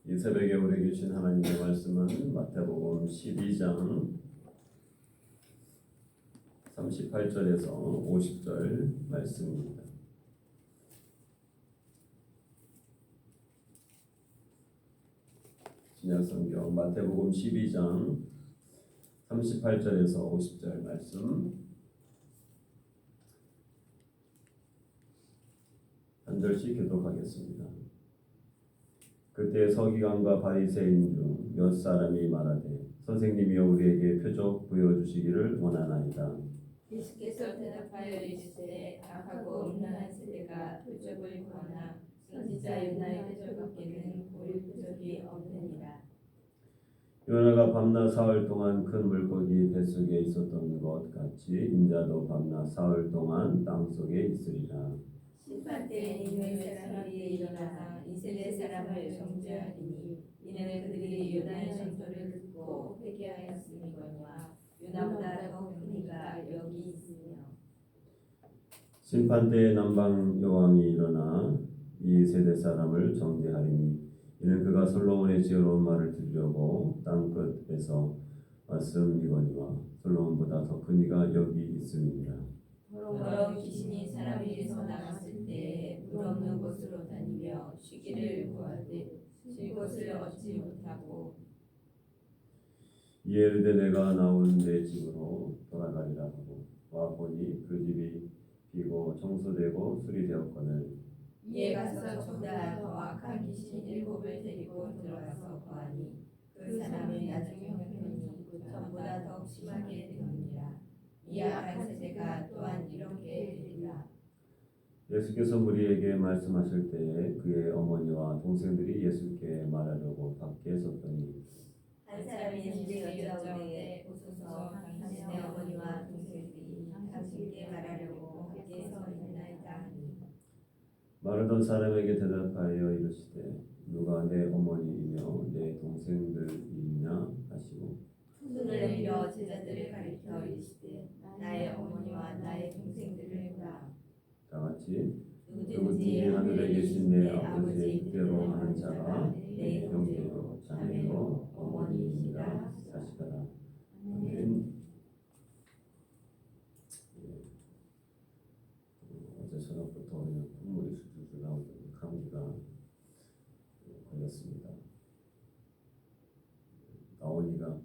이 새벽에 우리에게 주신 하나님의 말씀은 마태복음 12장 38절에서 50절 말씀입니다. 신약성경 마태복음 12장 38절에서 50절 말씀 한 절씩 교독하겠습니다. 그때 서기관과 바리새인 중 몇 사람이 말하되 선생님이여 우리에게 표적 보여주시기를 원하나이다. 예수께서 대답하여 이르시되 악하고 음란한 세대가 표적을 구하나 선지자 요나의 표적밖에는 볼 표적이 없느니라. 요나가 밤낮 사흘 동안 큰 물고기 뱃속에 있었던 것 같이 인자도 밤낮 사흘 동안 땅속에 있으리라. 심판 때에 니느웨 사람들이 일어나 이 세대 사람을 정죄하리니 이는 그들이 요나의 전설을 듣고 회개하였음이거니와 요나보다 더 큰 이가 여기 있으며. 심판 때에 남방 여왕이 일어나 이 세대 사람을 정죄하리니 이는 그가 솔로몬의 지혜로운 말을 들으려고 땅 끝에서 왔음이거니와 솔로몬보다 더 큰 이가 여기 있음이니라. 더러운 귀신이 사람 위에서 나갔을 때 물 없는 곳으로 다니며 쉬기를 구하되 쉴 곳을 얻지 못하고 이에 이르되 내가 나온 내 집으로 돌아가리라 하고 와 보니 그 집이 비고 청소되고 수리되었거늘 이에 가서 보다 더 악한 귀신 7을 데리고 들어가서 거하니 그 사람의 나중 형편이 전보다 더 심하게 되느니라. 이 악한 세대가 또한 이렇게 되리라. 예수께서 무리에게 말씀하실 때에 그의 어머니와 동생들이 예수께 말하려고 밖에 섰더니 한 사람이 예수께 여짜오되 보소서 당신의 어머니와 동생들이 당신께 말하려고 밖에 서 있나이다 하니 말하던 사람에게 대답하여 이르시되 누가 내 어머니이며 내 동생들이냐 하시고 손을 내밀어 제자들을 가리켜 이르시되 나의 어머니와 나의 동생들을 보라. 다같이 누구든지 하늘에 계신 내 아버지의 뜻대로 하는 자가 내 형제요 자매요 어머니이니라 하시더라. 아멘. 어제 저녁부터 그냥 콧물이 술술 나오더니 감기가 걸렸습니다. 나오니까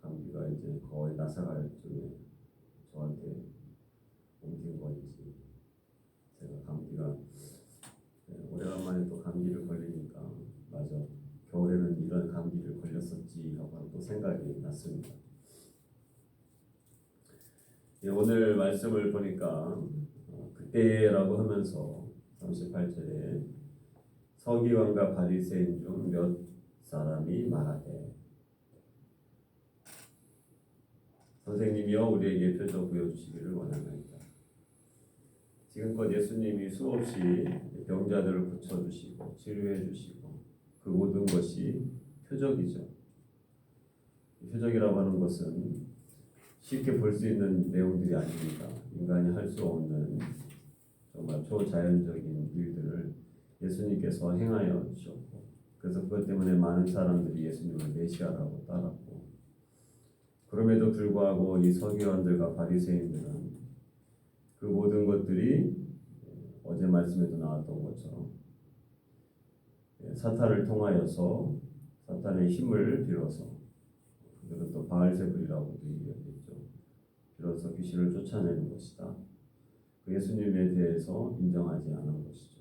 감기가 이제 거의 나사갈 쯤에 저한테 옮긴 건지 제가 감기가 오래간만에 또 감기를 걸리니까 맞아 겨울에는 이런 감기를 걸렸었지 하고 또 생각이 났습니다. 오늘 말씀을 보니까 그때라고 하면서 38절에 서기관과 바리새인 중 몇 사람이 말하되 선생님이여 우리에게 표적 보여주시기를 원하나이다. 지금껏 예수님이 수없이 병자들을 고쳐주시고 치료해 주시고 그 모든 것이 표적이죠. 표적이라고 하는 것은 쉽게 볼 수 있는 내용들이 아닙니다. 인간이 할 수 없는 정말 초자연적인 일들을 예수님께서 행하여 주셨고 그래서 그것 때문에 많은 사람들이 예수님을 메시아라고 따랐고 그럼에도 불구하고 이 서기관들과 바리새인들은 그 모든 것들이 어제 말씀에도 나왔던 것처럼 사탄을 통하여서 사탄의 힘을 빌어서 그들은 또 바알세불이라고도 얘기했죠. 빌어서 귀신을 쫓아내는 것이다. 그 예수님에 대해서 인정하지 않은 것이죠.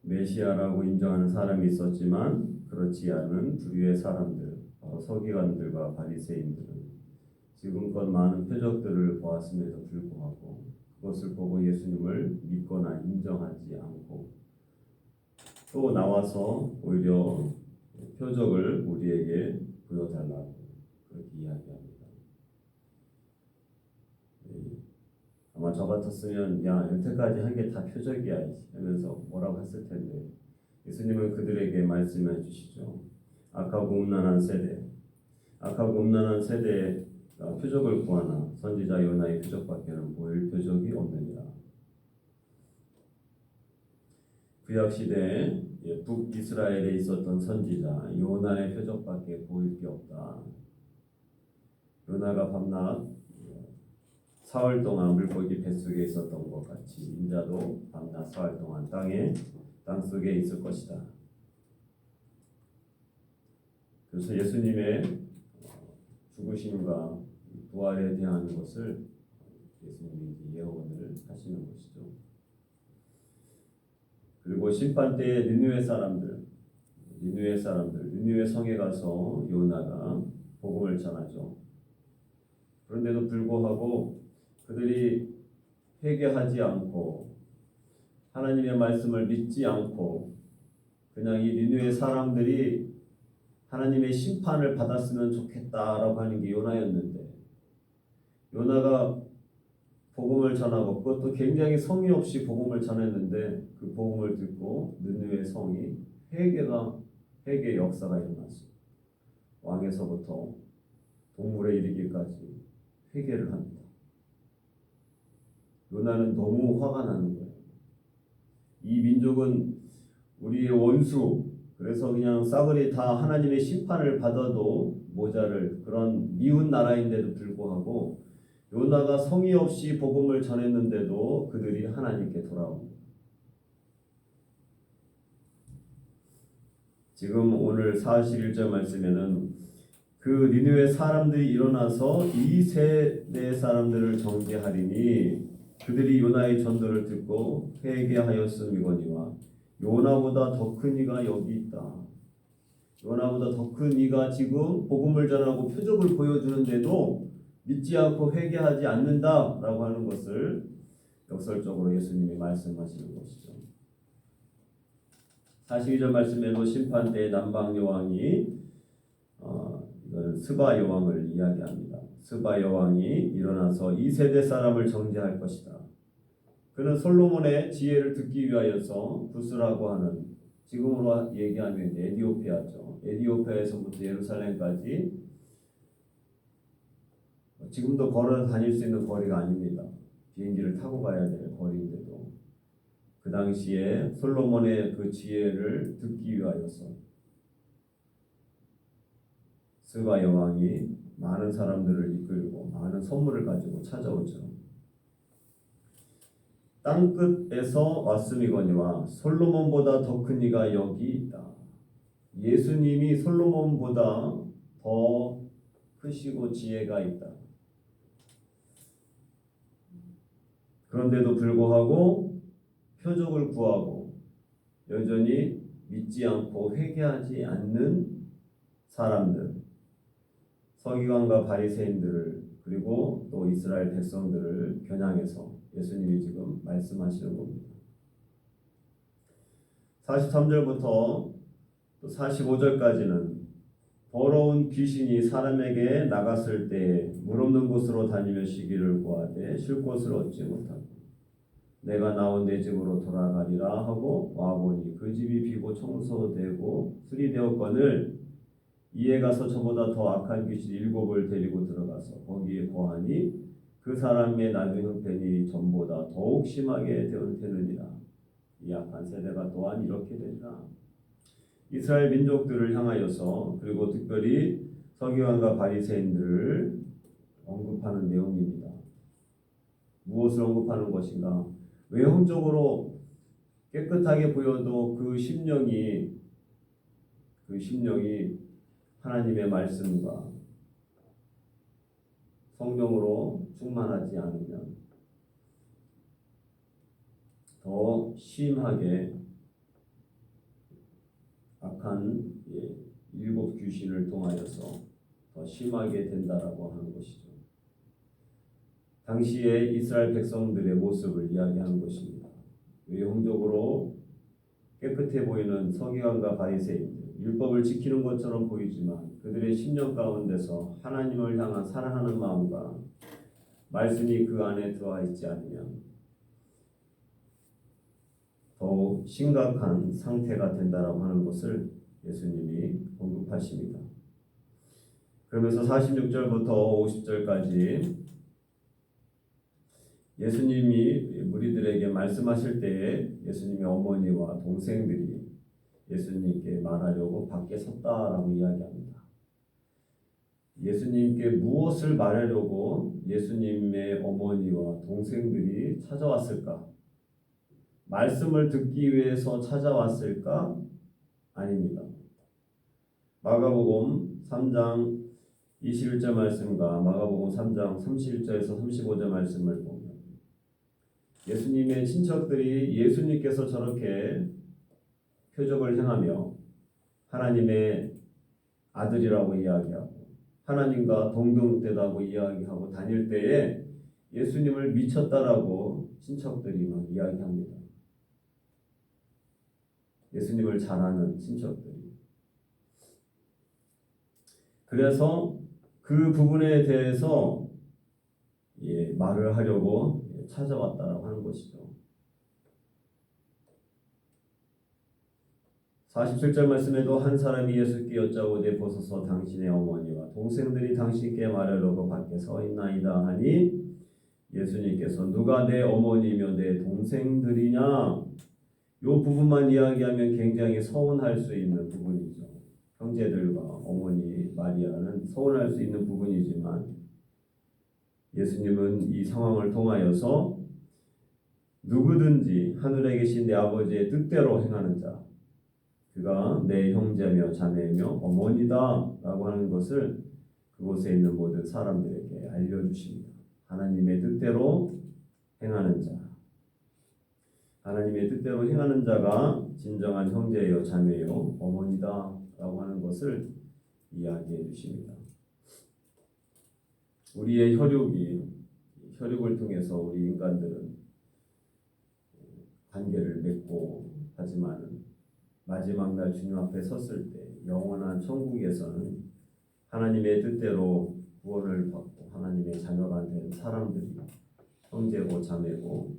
메시아라고 인정하는 사람이 있었지만 그렇지 않은 부류의 사람들, 바로 서기관들과 바리새인들은 지금껏 많은 표적들을 보았음에도 불구하고 그것을 보고 예수님을 믿거나 인정하지 않고 또 나와서 오히려 표적을 우리에게 보여달라고 그렇게 이야기합니다. 아마 저 같았으면 야 여태까지 한 게 다 표적이야 하면서 뭐라고 했을 텐데 예수님은 그들에게 말씀해 주시죠. 악하고 음란한 세대, 악하고 음란한 세대에 표적을 구하나 선지자 요나의 표적밖에는 보일 표적이 없느니라. 구약 시대 북이스라엘에 있었던 선지자 요나의 표적밖에 보일 게 없다. 요나가 밤낮 사흘 동안 물고기 뱃속에 있었던 것 같이 인자도 밤낮 사흘 동안 땅 속에 있을 것이다. 그래서 예수님의 죽으심과 부활에 대한 것을 예수님이 예언을 하시는 것이죠. 그리고 심판 때에 니느웨 성에 가서 요나가 복음을 전하죠. 그런데도 불구하고 그들이 회개하지 않고 하나님의 말씀을 믿지 않고 그냥 이 니느웨 사람들이 하나님의 심판을 받았으면 좋겠다라고 하는 게 요나였는데, 요나가 복음을 전하고 그것도 굉장히 성의 없이 복음을 전했는데 그 복음을 듣고 느느웨 성이 회개 역사가 일어났어요. 왕에서부터 동물에 이르기까지 회개를 합니다. 요나는 너무 화가 나는 거예요. 이 민족은 우리의 원수, 그래서 그냥 싸그리 다 하나님의 심판을 받아도 모자를 그런 미운 나라인데도 불구하고 요나가 성의 없이 복음을 전했는데도 그들이 하나님께 돌아옵니다. 지금 오늘 41절 말씀에는 그 니느웨 사람들이 일어나서 이 세대 사람들을 정죄하리니 그들이 요나의 전도를 듣고 회개하였음이거니와 요나보다 더 큰 이가 여기 있다. 요나보다 더 큰 이가 지금 복음을 전하고 표적을 보여주는데도 믿지 않고 회개하지 않는다라고 하는 것을 역설적으로 예수님이 말씀하시는 것이죠. 42절 말씀에도 심판 때 남방 여왕이 스바 여왕을 이야기합니다. 스바 여왕이 일어나서 이 세대 사람을 정죄할 것이다. 그는 솔로몬의 지혜를 듣기 위하여서 구스라고 하는, 지금으로 얘기하면 에디오피아죠. 에디오피아에서부터 예루살렘까지 지금도 걸어 다닐 수 있는 거리가 아닙니다. 비행기를 타고 가야 될 거리인데도 그 당시에 솔로몬의 그 지혜를 듣기 위하여서 스바 여왕이 많은 사람들을 이끌고 많은 선물을 가지고 찾아오죠. 땅끝에서 왔음이거니와 솔로몬보다 더 큰 이가 여기 있다. 예수님이 솔로몬보다 더 크시고 지혜가 있다. 그런데도 불구하고 표적을 구하고 여전히 믿지 않고 회개하지 않는 사람들, 서기관과 바리새인들을 그리고 또 이스라엘 백성들을 겨냥해서 예수님이 지금 말씀하시는 겁니다. 43절부터 또 45절까지는 더러운 귀신이 사람에게 나갔을 때에 물 없는 곳으로 다니며 쉬기를 구하되 쉴 곳을 얻지 못하고 내가 나온 내 집으로 돌아가리라 하고 와보니 그 집이 비고 청소되고 수리되었거늘 이에 가서 저보다 더 악한 귀신 7을 데리고 들어가서 거기에 거하니 그 사람의 나중 형편이 전보다 더욱 심하게 되느니라. 이 악한 세대가 또한 이렇게 되리라. 이스라엘 민족들을 향하여서 그리고 특별히 서기관과 바리새인들을 언급하는 내용입니다. 무엇을 언급하는 것인가? 외형적으로 깨끗하게 보여도 그 심령이 하나님의 말씀과 성령으로 충만하지 않으면 더 심하게 악한 7 귀신을 통하여서 더 심하게 된다라고 하는 것이죠. 당시에 이스라엘 백성들의 모습을 이야기하는 것입니다. 외형적으로 깨끗해 보이는 서기관과 바리새인들, 율법을 지키는 것처럼 보이지만 그들의 심령 가운데서 하나님을 향한 사랑하는 마음과 말씀이 그 안에 들어와 있지 않으면 더욱 심각한 상태가 된다라고 하는 것을 예수님이 언급하십니다. 그러면서 46절부터 50절까지 예수님이 무리들에게 말씀하실 때에 예수님의 어머니와 동생들이 예수님께 말하려고 밖에 섰다라고 이야기합니다. 예수님께 무엇을 말하려고 예수님의 어머니와 동생들이 찾아왔을까? 말씀을 듣기 위해서 찾아왔을까? 아닙니다. 마가복음 3장 21절 말씀과 마가복음 3장 31절에서 35절 말씀을 보면 예수님의 친척들이 예수님께서 저렇게 표적을 행하며 하나님의 아들이라고 이야기하고 하나님과 동등되다고 이야기하고 다닐 때에 예수님을 미쳤다라고 친척들이 막 이야기합니다. 예수님을 잘 아는 친척들이. 그래서 그 부분에 대해서 말을 하려고 찾아왔다라고 하는 것이죠. 47절 말씀에도 한 사람이 예수께 여짜오되 보소서 당신의 어머니와 동생들이 당신께 말하려고 밖에 서 있나이다 하니 예수님께서 누가 내 어머니며 내 동생들이냐? 이 부분만 이야기하면 굉장히 서운할 수 있는 부분이죠. 형제들과 어머니 마리아는 서운할 수 있는 부분이지만 예수님은 이 상황을 통하여서 누구든지 하늘에 계신 내 아버지의 뜻대로 행하는 자 그가 내 형제며 자매며 어머니다 라고 하는 것을 그곳에 있는 모든 사람들에게 알려주십니다. 하나님의 뜻대로 행하는 자 하나님의 뜻대로 행하는 자가 진정한 형제요 자매요 어머니다 라고 하는 것을 이야기해 주십니다. 우리의 혈육을 통해서 우리 인간들은 관계를 맺고 하지만 마지막 날 주님 앞에 섰을 때 영원한 천국에서는 하나님의 뜻대로 구원을 받고 하나님의 자녀가 된 사람들이 형제고 자매고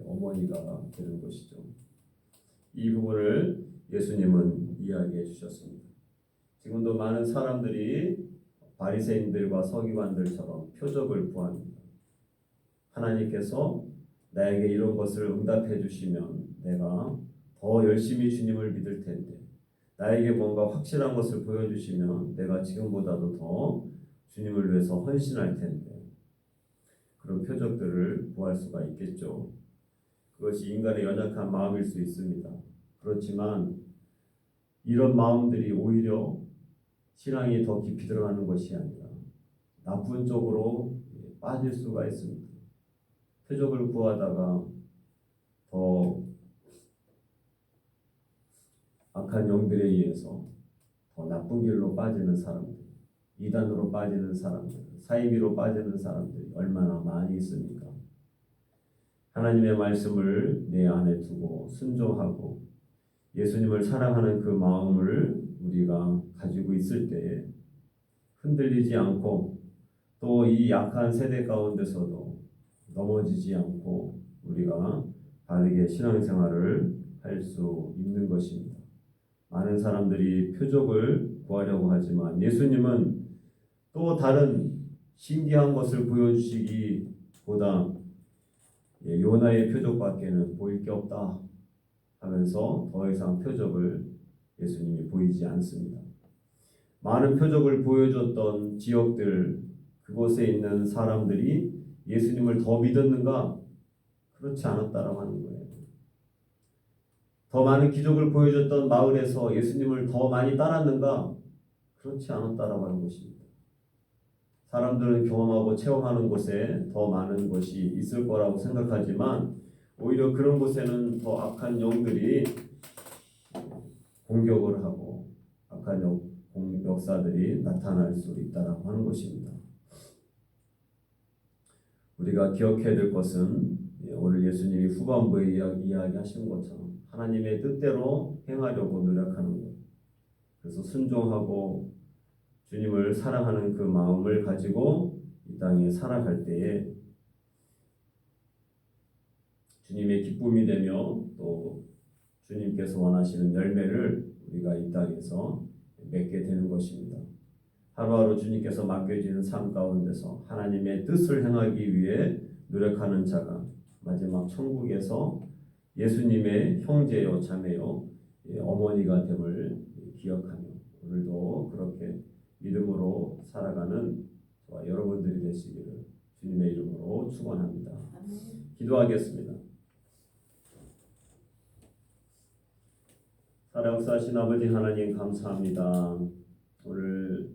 어머니가 되는 것이죠. 이 부분을 예수님은 이야기해 주셨습니다. 지금도 많은 사람들이 바리새인들과 서기관들처럼 표적을 구합니다. 하나님께서 나에게 이런 것을 응답해 주시면 내가 더 열심히 주님을 믿을 텐데 나에게 뭔가 확실한 것을 보여주시면 내가 지금보다도 더 주님을 위해서 헌신할 텐데 그런 표적들을 구할 수가 있겠죠. 그것이 인간의 연약한 마음일 수 있습니다. 그렇지만 이런 마음들이 오히려 신앙이 더 깊이 들어가는 것이 아니라 나쁜 쪽으로 빠질 수가 있습니다. 표적을 구하다가 더 악한 영들에 의해서 더 나쁜 길로 빠지는 사람들, 이단으로 빠지는 사람들, 사이비로 빠지는 사람들이 얼마나 많이 있습니까? 하나님의 말씀을 내 안에 두고 순종하고 예수님을 사랑하는 그 마음을 우리가 가지고 있을 때에 흔들리지 않고 또 이 약한 세대 가운데서도 넘어지지 않고 우리가 바르게 신앙생활을 할 수 있는 것입니다. 많은 사람들이 표적을 구하려고 하지만 예수님은 또 다른 신기한 것을 보여주시기보다 요나의 표적밖에는 보일 게 없다 하면서 더 이상 표적을 예수님이 보이지 않습니다. 많은 표적을 보여줬던 지역들 그곳에 있는 사람들이 예수님을 더 믿었는가? 그렇지 않았다라고 하는 거예요. 더 많은 기적을 보여줬던 마을에서 예수님을 더 많이 따랐는가? 그렇지 않았다라고 하는 것입니다. 사람들은 경험하고 체험하는 곳에 더 많은 것이 있을 거라고 생각하지만 오히려 그런 곳에는 더 악한 영들이 공격을 하고 악한 역사들이 나타날 수 있다라고 하는 것입니다. 우리가 기억해야 될 것은 오늘 예수님이 후반부에 이야기하신 것처럼 하나님의 뜻대로 행하려고 노력하는 것. 그래서 순종하고 주님을 사랑하는 그 마음을 가지고 이 땅에 살아갈 때에 주님의 기쁨이 되며 또 주님께서 원하시는 열매를 우리가 이 땅에서 맺게 되는 것입니다. 하루하루 주님께서 맡겨지는 삶 가운데서 하나님의 뜻을 행하기 위해 노력하는 자가 마지막 천국에서 예수님의 형제요 자매요 어머니가 됨을 기억하며 오늘도 그렇게 믿음으로 살아가는 저와 여러분들이 되시기를 주님의 이름으로 축원합니다. 기도하겠습니다. 살아 역사하신 아버지 하나님 감사합니다. 오늘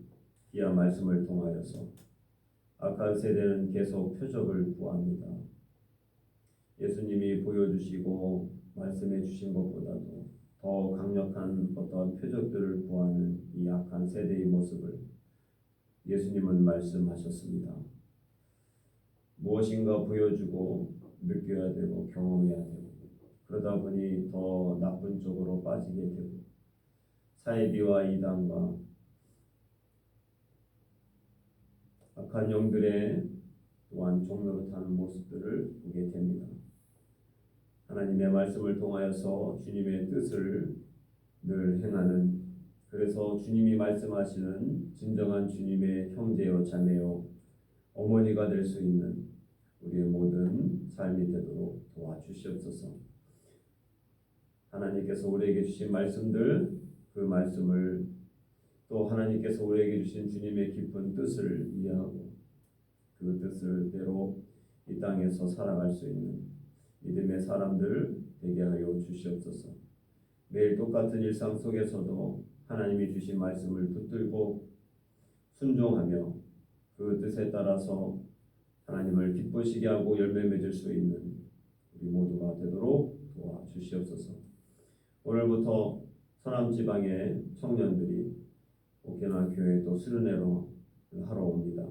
귀한 말씀을 통하여서 악한 세대는 계속 표적을 구합니다. 예수님이 보여주시고 말씀해 주신 것보다도 더 강력한 어떤 표적들을 구하는 이 악한 세대의 모습을 예수님은 말씀하셨습니다. 무엇인가 보여주고 느껴야 되고 경험해야 되고 그러다 보니 더 나쁜 쪽으로 빠지게 되고 사이비와 이단과 악한 영들의 또한 종로로 타는 모습들을 보게 됩니다. 하나님의 말씀을 통하여서 주님의 뜻을 늘 행하는 그래서 주님이 말씀하시는 진정한 주님의 형제요 자매요 어머니가 될 수 있는 우리의 모든 삶이 되도록 도와주시옵소서. 하나님께서 우리에게 주신 말씀들 그 말씀을 또 하나님께서 우리에게 주신 주님의 깊은 뜻을 이해하고 그 뜻을대로 이 땅에서 살아갈 수 있는 믿음의 사람들 되게 하여 주시옵소서. 매일 똑같은 일상 속에서도 하나님이 주신 말씀을 붙들고 순종하며 그 뜻에 따라서 하나님을 기쁘시게 하고 열매 맺을 수 있는 우리 모두가 되도록 도와주시옵소서. 오늘부터 서남지방의 청년들이 오케나 교회 또 수련회로 하러 옵니다.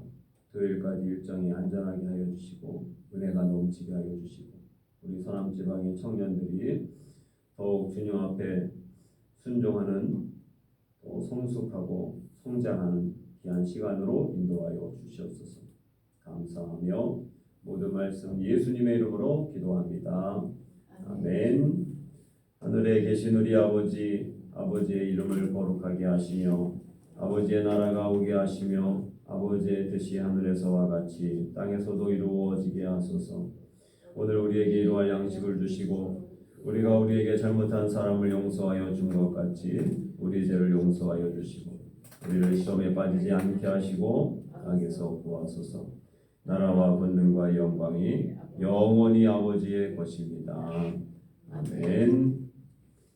토요일까지 일정이 안전하게 하여 주시고 은혜가 넘치게 하여 주시고 우리 서남지방의 청년들이 더욱 주님 앞에 순종하는 또 성숙하고 성장하는 귀한 시간으로 인도하여 주시옵소서. 감사하며 모든 말씀 예수님의 이름으로 기도합니다. 아멘. 하늘에 계신 우리 아버지의 이름을 거룩하게 하시며 아버지의 나라가 오게 하시며 아버지의 뜻이 하늘에서와 같이 땅에서도 이루어지게 하소서. 오늘 우리에게 이러한 양식을 주시고 우리가 우리에게 잘못한 사람을 용서하여 준 것 같이 우리 죄를 용서하여 주시고 우리를 시험에 빠지지 않게 하시고 악에서 구하소서. 나라와 권능과 영광이 영원히 아버지의 것입니다. 아멘.